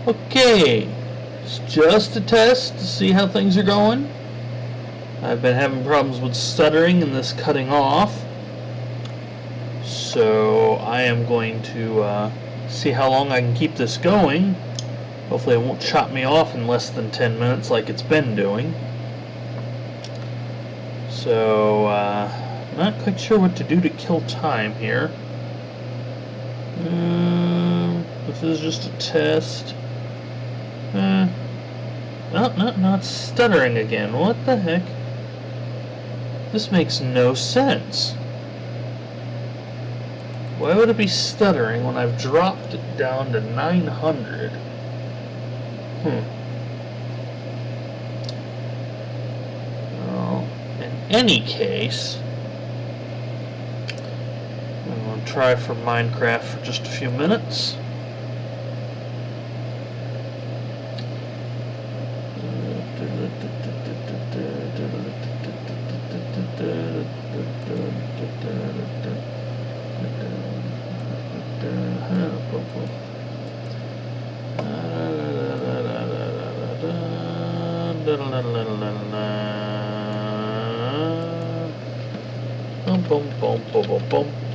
Okay, it's just a test to see how things are going. I've been having problems with stuttering and this cutting off. So I am going to see how long I can keep this going. Hopefully it won't chop me off in less than 10 minutes like it's been doing. So, not quite sure what to do to kill time here. This is just a test. Not stuttering again. What the heck? This makes no sense. Why would it be stuttering when I've dropped it down to 900? Well, in any case, I'm going to try for Minecraft for just a few minutes.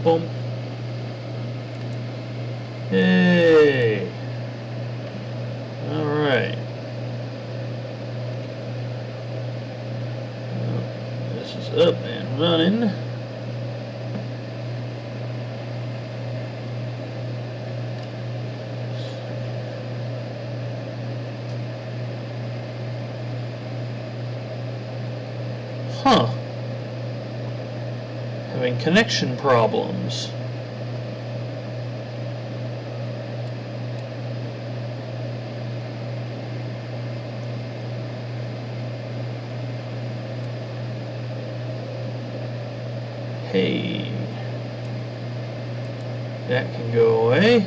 Boom. Hey. Alright. This is up and running. Having connection problems. Hey, that can go away.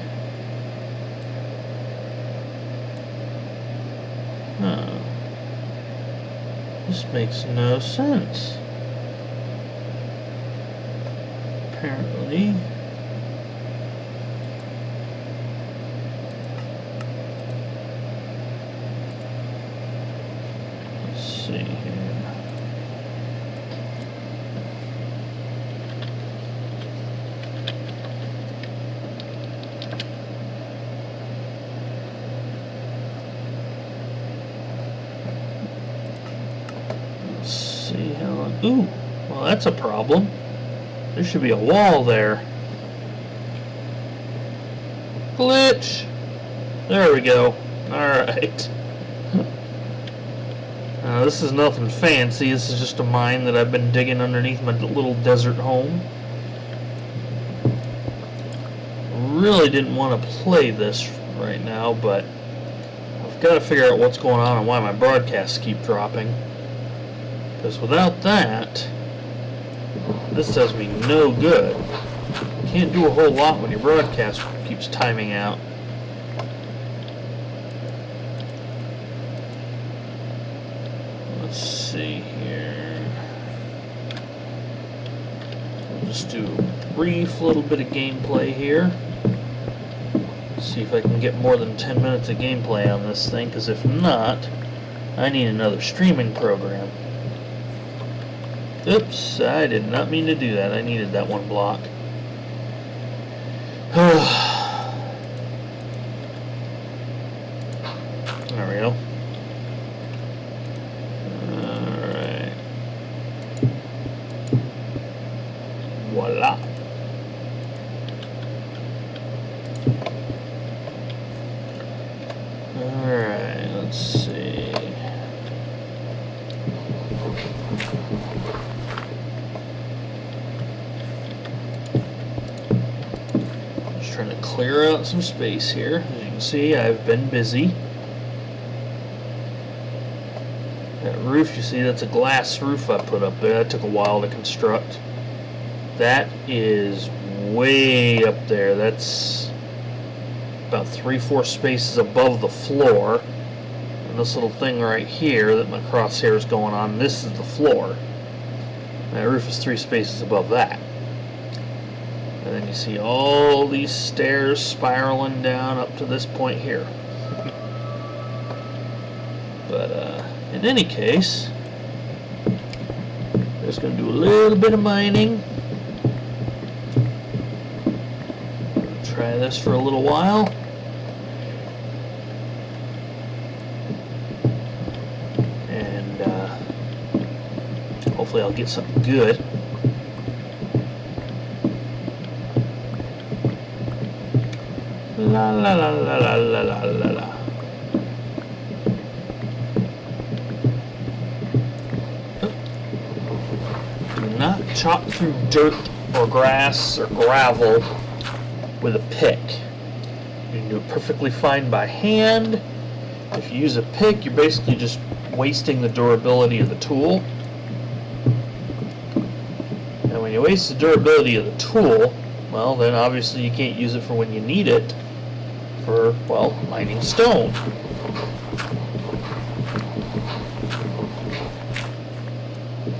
This makes no sense. Apparently. Let's see here. Let's see how long. Ooh, well, that's a problem. There should be a wall there. Glitch! There we go. Alright. This is nothing fancy. This is just a mine that I've been digging underneath my little desert home. Really didn't want to play this right now, but I've got to figure out what's going on and why my broadcasts keep dropping. Because without that, this does me no good. You can't do a whole lot when your broadcast keeps timing out. Let's see here. We'll just do a brief little bit of gameplay here. See if I can get more than 10 minutes of gameplay on this thing, because if not, I need another streaming program. Oops, I did not mean to do that. I needed that one block. There we go. Alright. Voila. Alright, let's see. Just trying to clear out some space here. As you can see, I've been busy. That roof, you see, that's a glass roof I put up there. That took a while to construct. That is way up there. That's about 3-4 spaces above the floor. And this little thing right here that my crosshair is going on, this is the floor. That roof is 3 spaces above that. And then you see all these stairs spiraling down up to this point here. But in any case, just going to do a little bit of mining. Try this for a little while. And hopefully I'll get something good. La la la la la la la la la. Do not chop through dirt or grass or gravel with a pick. You can do it perfectly fine by hand. If you use a pick, you're basically just wasting the durability of the tool. And when you waste the durability of the tool, well, then obviously you can't use it for when you need it for, well, mining stone.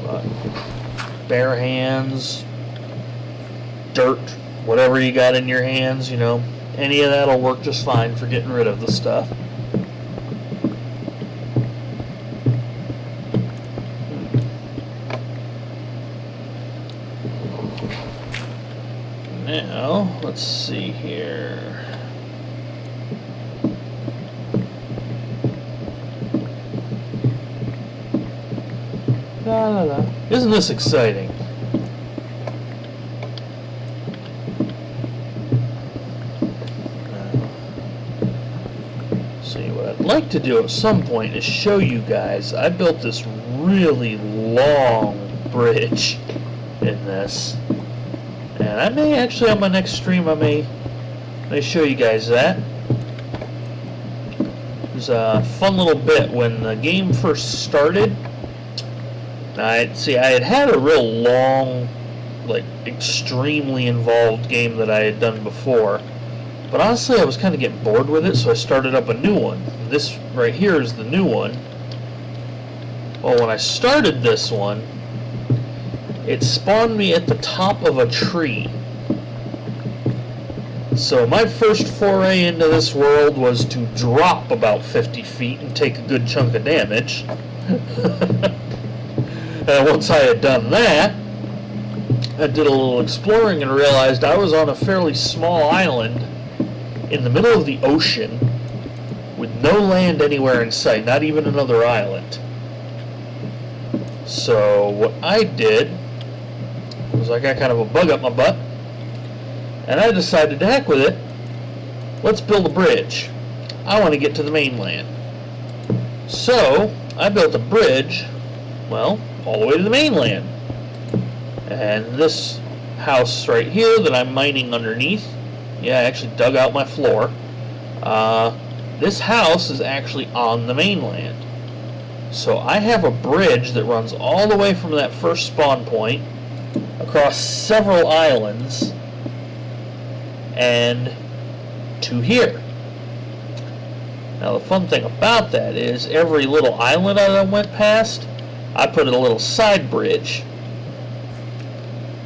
But bare hands, dirt, whatever you got in your hands, you know, any of that'll work just fine for getting rid of the stuff. Now, let's see here. La, la, la. Isn't this exciting? See, what I'd like to do at some point is show you guys, I built this really long bridge in this. And I may actually, on my next stream, I may show you guys that. It was a fun little bit when the game first started. I had a real long, like extremely involved game that I had done before, but honestly I was kind of getting bored with it, so I started up a new one. This right here is the new one. Well, when I started this one, it spawned me at the top of a tree. So my first foray into this world was to drop about 50 feet and take a good chunk of damage. And once I had done that, I did a little exploring and realized I was on a fairly small island in the middle of the ocean with no land anywhere in sight, not even another island. So what I did was I got kind of a bug up my butt, and I decided to heck with it. Let's build a bridge. I want to get to the mainland. So I built a bridge, well, all the way to the mainland. And this house right here that I'm mining underneath, yeah, I actually dug out my floor. This house is actually on the mainland. So I have a bridge that runs all the way from that first spawn point across several islands and to here. Now the fun thing about that is every little island I went past, I put in a little side bridge.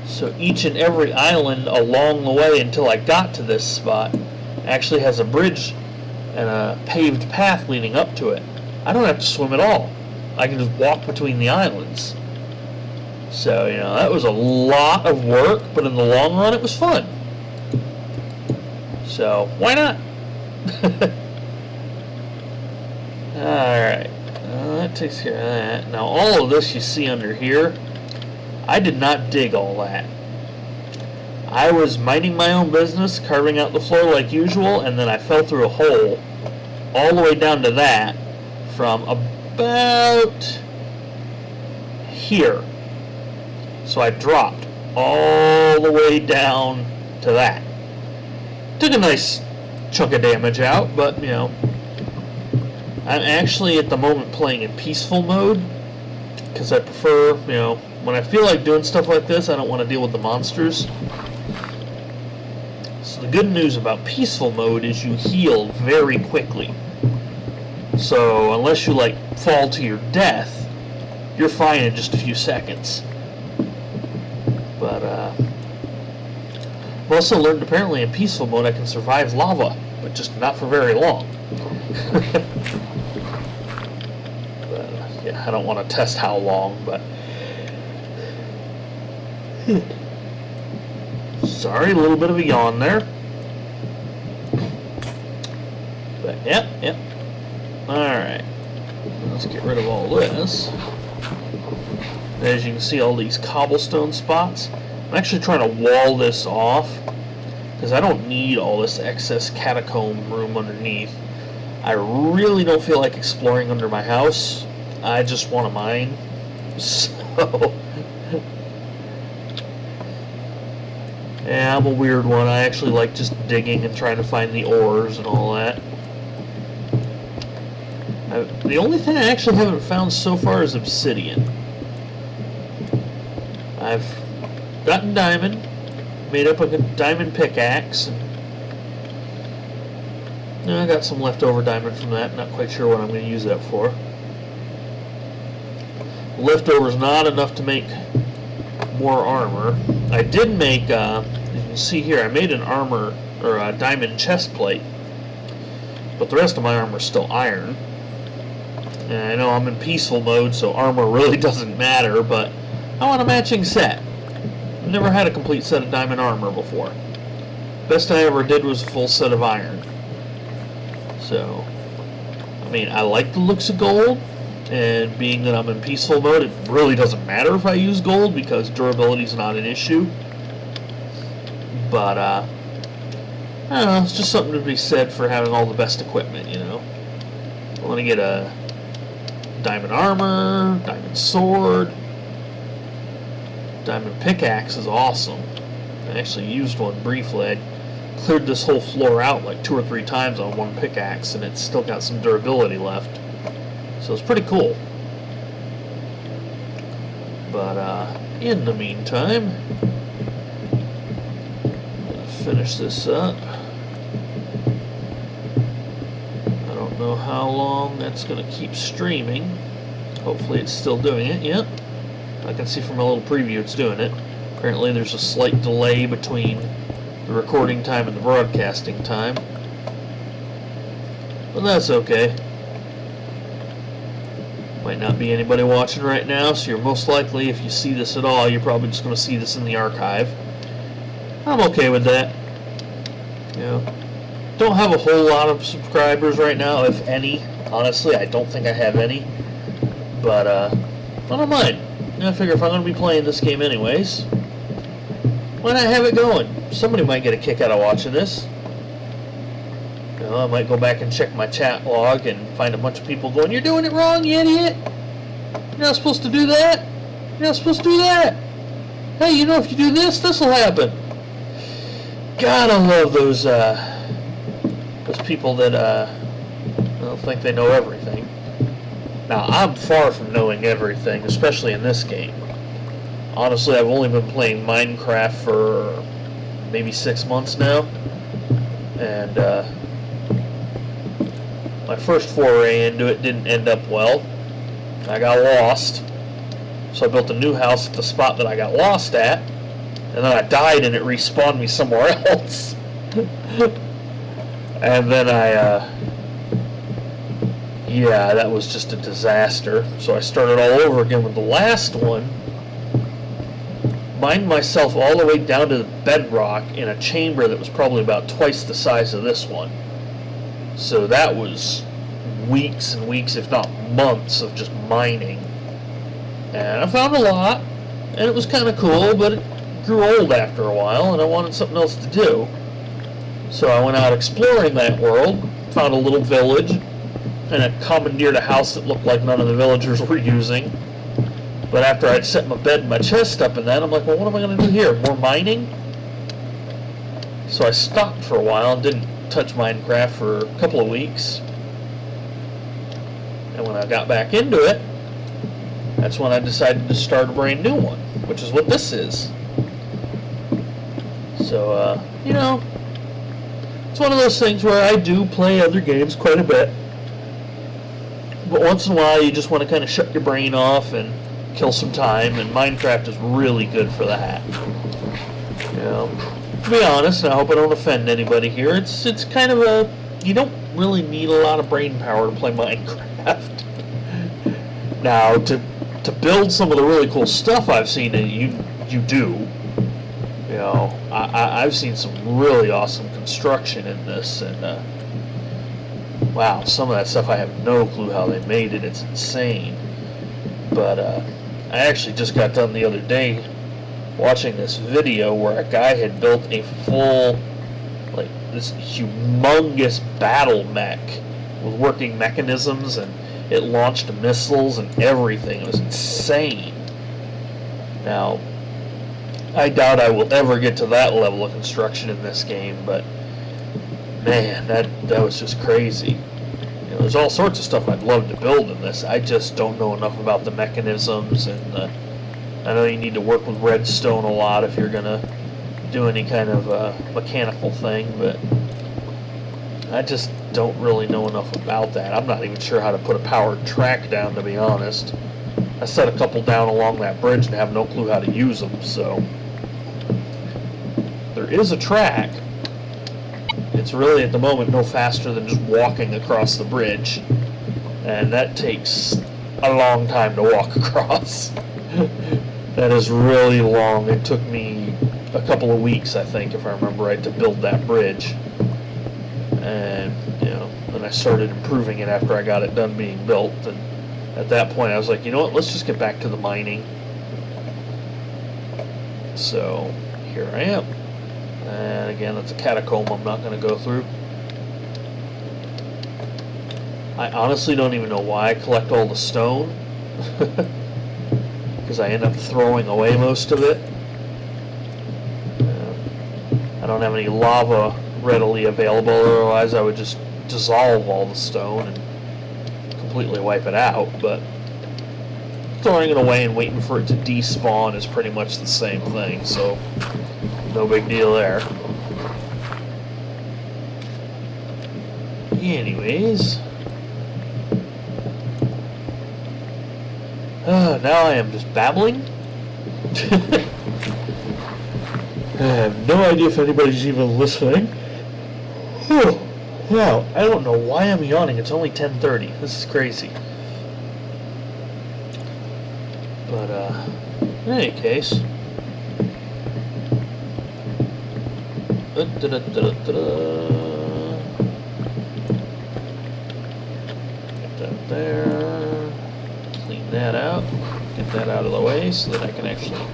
So each and every island along the way until I got to this spot actually has a bridge and a paved path leading up to it. I don't have to swim at all. I can just walk between the islands. So, you know, that was a lot of work, but in the long run it was fun. So, why not? Alright, that takes care of that. Now all of this you see under here, I did not dig all that. I was minding my own business, carving out the floor like usual, and then I fell through a hole all the way down to that from about here. So I dropped all the way down to that. Took a nice chunk of damage out, but, you know, I'm actually at the moment playing in peaceful mode because I prefer, you know, when I feel like doing stuff like this, I don't want to deal with the monsters. So the good news about peaceful mode is you heal very quickly. So unless you like fall to your death, you're fine in just a few seconds. But I've also learned apparently in peaceful mode I can survive lava, but just not for very long. I don't want to test how long, but sorry, a little bit of a yawn there. But yep. Alright. Let's get rid of all this. As you can see, all these cobblestone spots. I'm actually trying to wall this off because I don't need all this excess catacomb room underneath. I really don't feel like exploring under my house. I just want to mine. So, yeah, I'm a weird one. I actually like just digging and trying to find the ores and all that. The only thing I actually haven't found so far is obsidian. I've gotten diamond, made up a diamond pickaxe, and I got some leftover diamond from that. Not quite sure what I'm going to use that for. Leftover's not enough to make more armor. I did make, you can see here, I made an armor, or a diamond chest plate, but the rest of my armor is still iron. And I know I'm in peaceful mode, so armor really doesn't matter, but I want a matching set. I've never had a complete set of diamond armor before. Best I ever did was a full set of iron. So, I mean, I like the looks of gold, and being that I'm in peaceful mode, it really doesn't matter if I use gold because durability is not an issue. But, I don't know, it's just something to be said for having all the best equipment, you know. I want to get a diamond armor, diamond sword. Diamond pickaxe is awesome. I actually used one briefly. I cleared this whole floor out like 2 or 3 times on one pickaxe, and it's still got some durability left. So it's pretty cool. But in the meantime, I'm gonna finish this up. I don't know how long that's gonna keep streaming. Hopefully it's still doing it. Yep. I can see from a little preview it's doing it. Apparently there's a slight delay between the recording time and the broadcasting time. But that's okay. Might not be anybody watching right now, so you're most likely, if you see this at all, you're probably just going to see this in the archive. I'm okay with that. You know, don't have a whole lot of subscribers right now, if any. Honestly, I don't think I have any. But, I don't mind. I figure if I'm going to be playing this game anyways, why not have it going? Somebody might get a kick out of watching this. You know, I might go back and check my chat log and find a bunch of people going, "You're doing it wrong, you idiot! You're not supposed to do that! You're not supposed to do that! Hey, you know if you do this, this will happen!" God, I love those people that don't think they know everything. Now, I'm far from knowing everything, especially in this game. Honestly, I've only been playing Minecraft for maybe 6 months now. And my first foray into it didn't end up well. I got lost. So I built a new house at the spot that I got lost at. And then I died and it respawned me somewhere else. And then yeah, that was just a disaster. So I started all over again with the last one. Mined myself all the way down to the bedrock in a chamber that was probably about twice the size of this one. So that was weeks and weeks, if not months, of just mining. And I found a lot, and it was kind of cool, but it grew old after a while, and I wanted something else to do. So I went out exploring that world, found a little village, and I commandeered a house that looked like none of the villagers were using. But after I'd set my bed and my chest up in that, I'm like, well, what am I going to do here? More mining? So I stopped for a while and didn't touch Minecraft for a couple of weeks. And when I got back into it, that's when I decided to start a brand new one, which is what this is. So, you know, it's one of those things where I do play other games quite a bit. But once in a while, you just want to kind of shut your brain off and kill some time, and Minecraft is really good for that. You know, to be honest, and I hope I don't offend anybody here, it's kind of you don't really need a lot of brain power to play Minecraft. Now, to build some of the really cool stuff I've seen, and you do. You know, I've seen some really awesome construction in this, and wow, some of that stuff I have no clue how they made it. It's insane. But I actually just got done the other day watching this video where a guy had built a full, like, this humongous battle mech with working mechanisms, and it launched missiles and everything. It was insane. Now, I doubt I will ever get to that level of construction in this game, but man, that was just crazy. You know, there's all sorts of stuff I'd love to build in this. I just don't know enough about the mechanisms, and I know you need to work with redstone a lot if you're gonna do any kind of mechanical thing, but I just don't really know enough about that. I'm not even sure how to put a powered track down, to be honest. I set a couple down along that bridge and have no clue how to use them, so there is a track. It's really, at the moment, no faster than just walking across the bridge, and that takes a long time to walk across. That is really long. It took me a couple of weeks, I think, if I remember right, to build that bridge. And, you know, then I started improving it after I got it done being built, and at that point I was like, you know what, let's just get back to the mining. So, here I am. And again, it's a catacomb I'm not going to go through. I honestly don't even know why I collect all the stone. Because I end up throwing away most of it. I don't have any lava readily available, otherwise I would just dissolve all the stone and completely wipe it out, but throwing it away and waiting for it to despawn is pretty much the same thing, so no big deal there. Anyways, now I am just babbling. I have no idea if anybody's even listening. Wow, I don't know why I'm yawning. It's only 10:30. This is crazy. But, in any case, get that there, clean that out, get that out of the way so that I can actually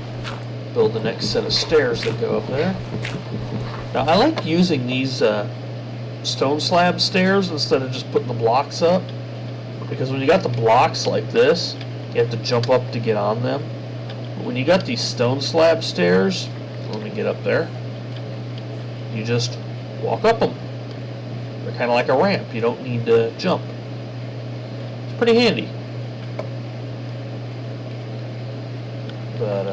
build the next set of stairs that go up there. Now, I like using these stone slab stairs instead of just putting the blocks up, because when you got the blocks like this, you have to jump up to get on them. But when you got these stone slab stairs, let me get up there, you just walk up them. They're kind of like a ramp. You don't need to jump. It's pretty handy. But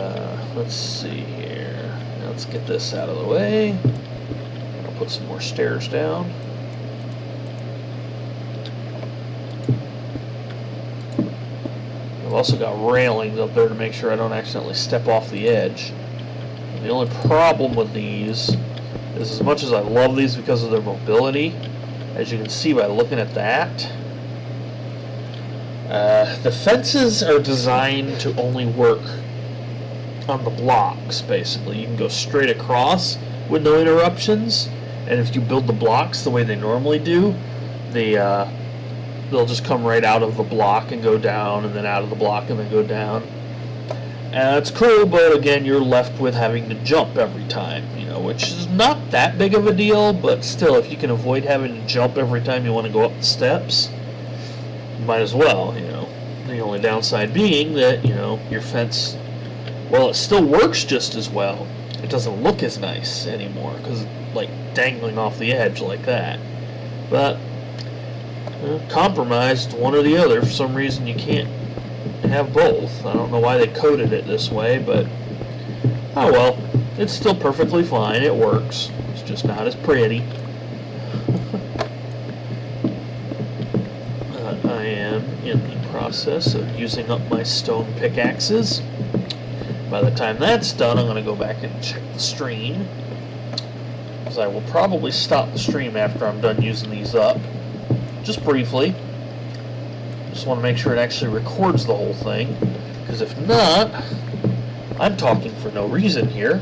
let's see here. Now let's get this out of the way. I'll put some more stairs down. I've also got railings up there to make sure I don't accidentally step off the edge. And the only problem with these is, as much as I love these because of their mobility, as you can see by looking at that, the fences are designed to only work on the blocks, basically. You can go straight across with no interruptions, and if you build the blocks the way they normally do, they'll just come right out of the block and go down, and then out of the block and then go down. And that's cool, but again, you're left with having to jump every time, you know, which is not that big of a deal, but still, if you can avoid having to jump every time you want to go up the steps, you might as well, you know. The only downside being that, you know, your fence, well, it still works just as well. It doesn't look as nice anymore, because it's like dangling off the edge like that. But compromised one or the other. For some reason you can't have both. I don't know why they coded it this way, but oh well, it's still perfectly fine. It works. It's just not as pretty. I am in the process of using up my stone pickaxes. By the time that's done, I'm going to go back and check the stream, because I will probably stop the stream after I'm done using these up. Just briefly, Just want to make sure it actually records the whole thing, because if not, I'm talking for no reason here.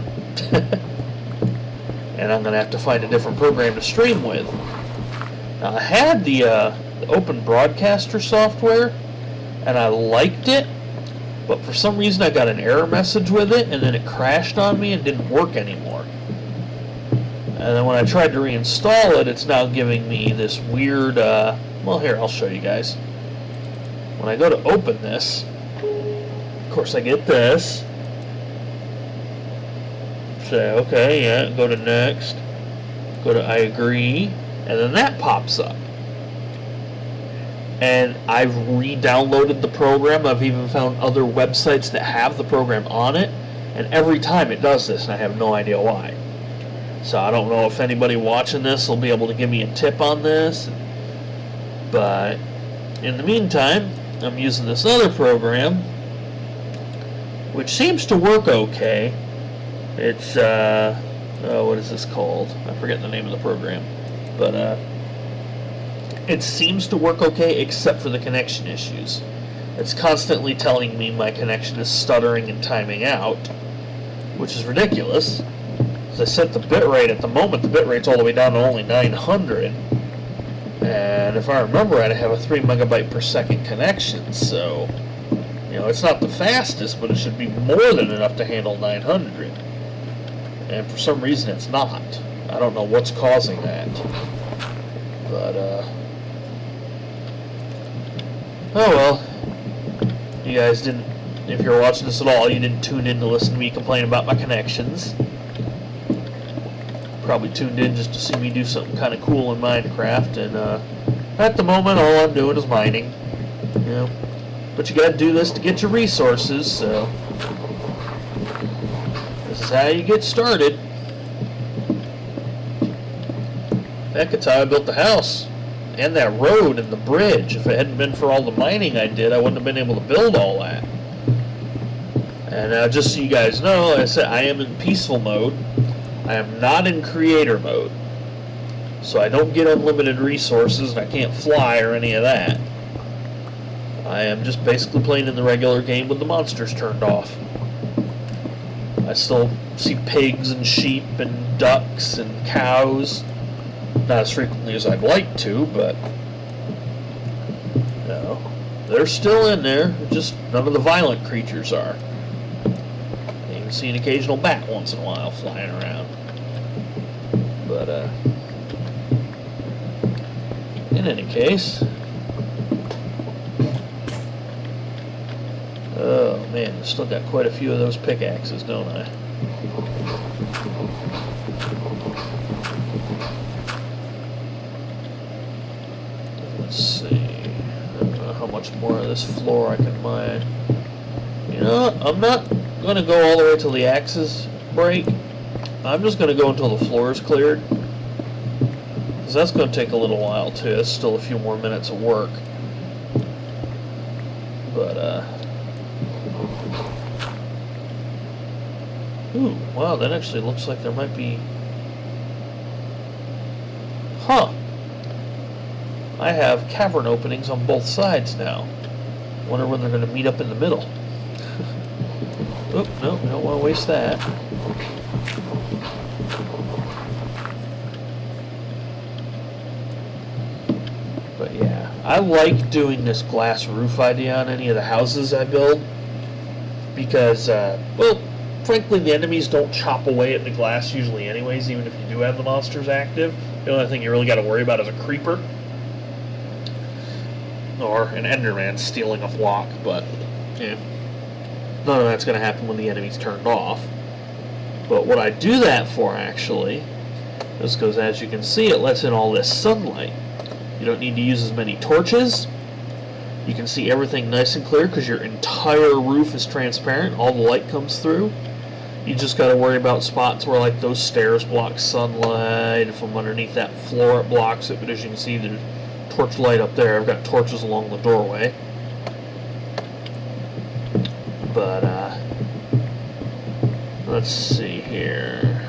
And I'm going to have to find a different program to stream with. Now, I had the Open Broadcaster software, and I liked it, but for some reason I got an error message with it, and then it crashed on me and didn't work anymore. And then when I tried to reinstall it, it's now giving me this weird, well, here, I'll show you guys. When I go to open this, of course I get this. Say, okay, yeah, go to next. Go to I agree, and then that pops up. And I've re-downloaded the program. I've even found other websites that have the program on it, and every time it does this, and I have no idea why. So I don't know if anybody watching this will be able to give me a tip on this, but in the meantime, I'm using this other program, which seems to work okay. It's, what is this called? I forget the name of the program, but it seems to work okay except for the connection issues. It's constantly telling me my connection is stuttering and timing out, which is ridiculous. As I set the bitrate, at the moment the bitrate's all the way down to only 900, and if I remember right, I have a 3 megabyte per second connection, so you know, it's not the fastest, but it should be more than enough to handle 900, and for some reason it's not. I don't know what's causing that, but oh well. You guys didn't, if you're watching this at all, you didn't tune in to listen to me complain about my connections. Probably tuned in just to see me do something kind of cool in Minecraft, and at the moment all I'm doing is mining. You know, but you gotta do this to get your resources, so this is how you get started. Heck, it's how I built the house. And that road and the bridge. If it hadn't been for all the mining I did, I wouldn't have been able to build all that. And just so you guys know, like I said, I am in peaceful mode. I am not in creator mode. So I don't get unlimited resources, and I can't fly or any of that. I am just basically playing in the regular game with the monsters turned off. I still see pigs and sheep and ducks and cows. Not as frequently as I'd like to, but you know, they're still in there. Just none of the violent creatures are. You can see an occasional bat once in a while flying around. But in any case, oh man, I still got quite a few of those pickaxes, don't I? Let's see. I don't know how much more of this floor I can mine. You know what? I'm not going to go all the way till the axes break. I'm just going to go until the floor is cleared. Because that's going to take a little while too. It's still a few more minutes of work. But, ooh, wow, that actually looks like there might be... Huh. I have cavern openings on both sides now. Wonder when they're going to meet up in the middle. Oop, no, we don't want to waste that. But yeah, I like doing this glass roof idea on any of the houses I build. Because, well, frankly, the enemies don't chop away at the glass usually anyways, even if you do have the monsters active. The only thing you really got to worry about is a creeper. Or an Enderman stealing a block, but yeah, none of that's going to happen when the enemy's turned off. But what I do that for, actually, is because, as you can see, it lets in all this sunlight. You don't need to use as many torches. You can see everything nice and clear because your entire roof is transparent. All the light comes through. You just got to worry about spots where, like, those stairs block sunlight. From underneath that floor, it blocks it. But as you can see, there's torch light up there. I've got torches along the doorway. But, let's see here.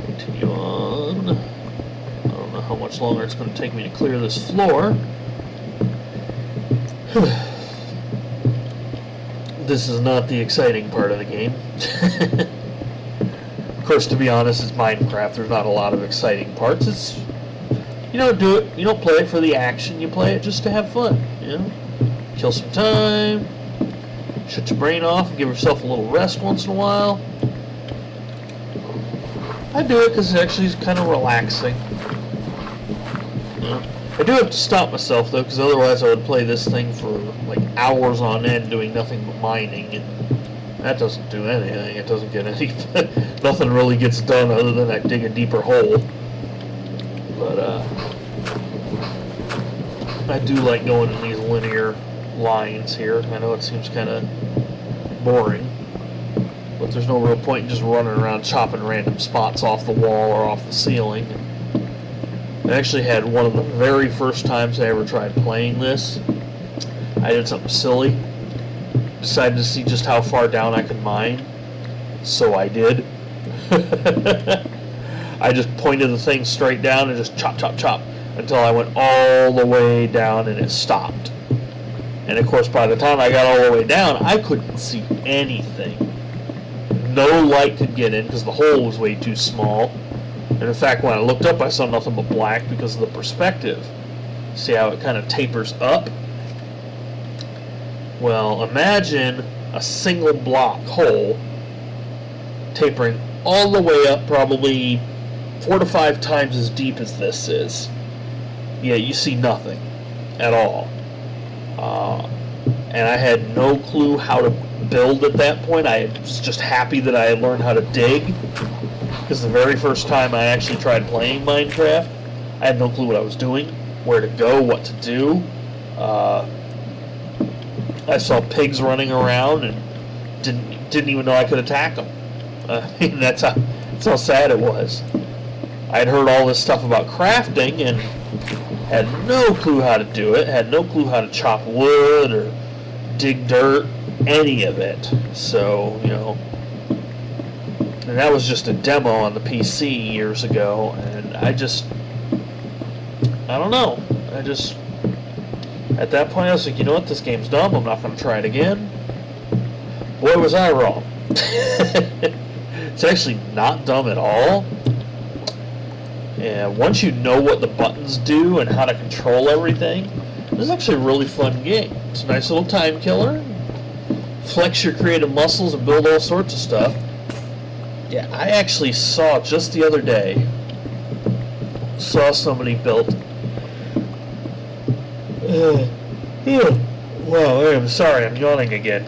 Continue on. I don't know how much longer it's going to take me to clear this floor. This is not the exciting part of the game. Of course, to be honest, it's Minecraft. There's not a lot of exciting parts. It's, you don't do it. You don't play it for the action. You play it just to have fun. You know, kill some time, shut your brain off, and give yourself a little rest once in a while. I do it because it actually is kind of relaxing. You know? I do have to stop myself though, because otherwise I would play this thing for like hours on end doing nothing but mining, and that doesn't do anything. It doesn't get any. Nothing really gets done other than I dig a deeper hole. But I do like going in these linear lines here. I know it seems kind of boring, but there's no real point in just running around chopping random spots off the wall or off the ceiling. I actually had one of the very first times I ever tried playing this. I did something silly. Decided to see just how far down I could mine. So I did. I just pointed the thing straight down and just chop, chop, chop until I went all the way down and it stopped. And of course, by the time I got all the way down, I couldn't see anything. No light could get in because the hole was way too small. And in fact, when I looked up, I saw nothing but black because of the perspective. See how it kind of tapers up? Well, imagine a single block hole tapering all the way up, probably 4 to 5 times as deep as this is. Yeah, you see nothing at all. And I had no clue how to build at that point. I was just happy that I had learned how to dig. Because the very first time I actually tried playing Minecraft, I had no clue what I was doing, where to go, what to do. I saw pigs running around and didn't even know I could attack them. That's how sad it was. I'd heard all this stuff about crafting and had no clue how to do it, had no clue how to chop wood or dig dirt, any of it. So, you know, and that was just a demo on the PC years ago, and I don't know. At that point I was like, you know what, this game's dumb, I'm not going to try it again. Boy, was I wrong. It's actually not dumb at all. And once you know what the buttons do and how to control everything, this is actually a really fun game. It's a nice little time killer. Flex your creative muscles and build all sorts of stuff. Yeah, I actually saw just the other day, somebody built. Well, I'm sorry, I'm yawning again.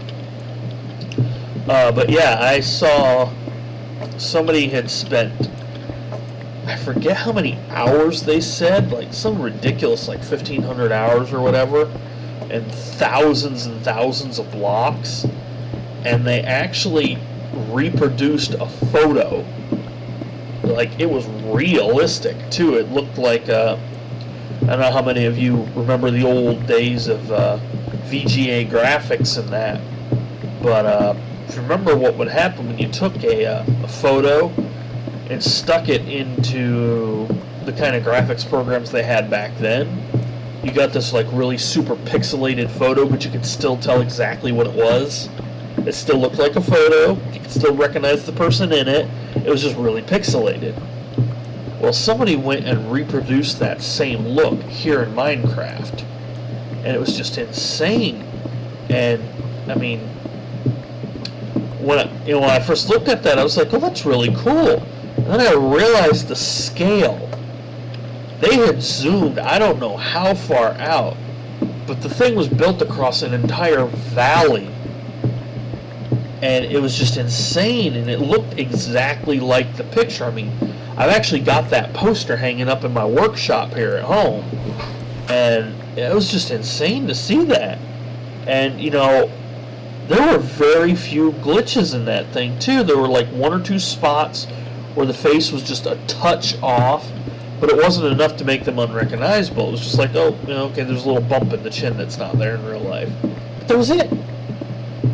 But yeah, I saw somebody had spent, I forget how many hours they said, like some ridiculous, like 1,500 hours or whatever, and thousands of blocks, and they actually reproduced a photo. Like, it was realistic too. It looked like I don't know how many of you remember the old days of VGA graphics and that, but if you remember what would happen when you took a photo and stuck it into the kind of graphics programs they had back then, you got this like really super pixelated photo, but you could still tell exactly what it was. It still looked like a photo. You could still recognize the person in it. It was just really pixelated. Well, somebody went and reproduced that same look here in Minecraft, and it was just insane. And I mean, when I first looked at that, I was like, "Oh, that's really cool." And then I realized the scale. They had zoomed, I don't know how far out, but the thing was built across an entire valley. And it was just insane, and it looked exactly like the picture. I mean, I've actually got that poster hanging up in my workshop here at home, and it was just insane to see that. And, you know, there were very few glitches in that thing, too. There were like 1 or 2 spots where the face was just a touch off, but it wasn't enough to make them unrecognizable. It was just like, oh, you know, okay, there's a little bump in the chin that's not there in real life. But that was it.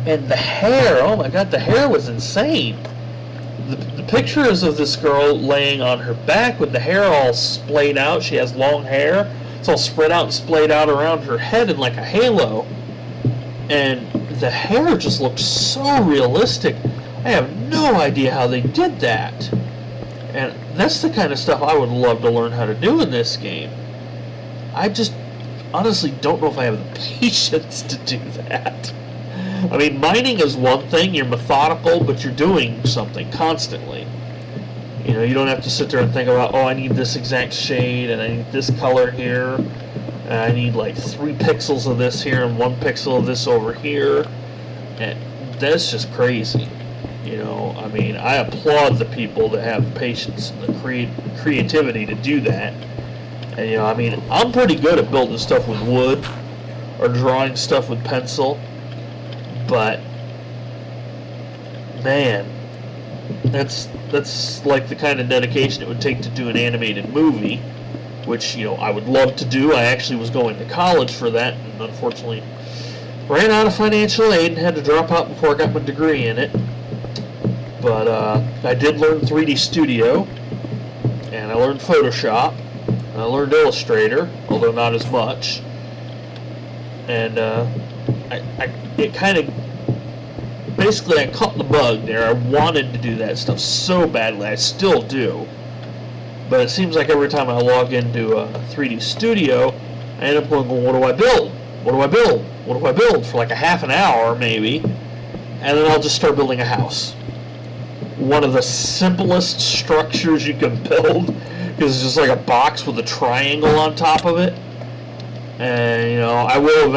And the hair, oh my god, the hair was insane. The picture is of this girl laying on her back with the hair all splayed out. She has long hair. It's all spread out and splayed out around her head in like a halo. and the hair just looked so realistic. I have no idea how they did that. And that's the kind of stuff I would love to learn how to do in this game. I just honestly don't know if I have the patience to do that. I mean, mining is one thing, you're methodical, but you're doing something constantly. You know, you don't have to sit there and think about, oh, I need this exact shade, and I need this color here, and I need like 3 pixels of this here, and 1 pixel of this over here, and that's just crazy. You know, I mean, I applaud the people that have the patience and the creativity to do that. And, you know, I mean, I'm pretty good at building stuff with wood, or drawing stuff with pencil, but man, that's like the kind of dedication it would take to do an animated movie, which, you know, I would love to do. I actually was going to college for that, and unfortunately ran out of financial aid and had to drop out before I got my degree in it. But I did learn 3D Studio, and I learned Photoshop, and I learned Illustrator, although not as much. And it kind of, basically I caught the bug there. I wanted to do that stuff so badly. I still do. But it seems like every time I log into 3D Studio, I end up going, what do I build? What do I build? What do I build? For like a half an hour, maybe. And then I'll just start building a house. One of the simplest structures you can build, because it's just like a box with a triangle on top of it. And, you know, I will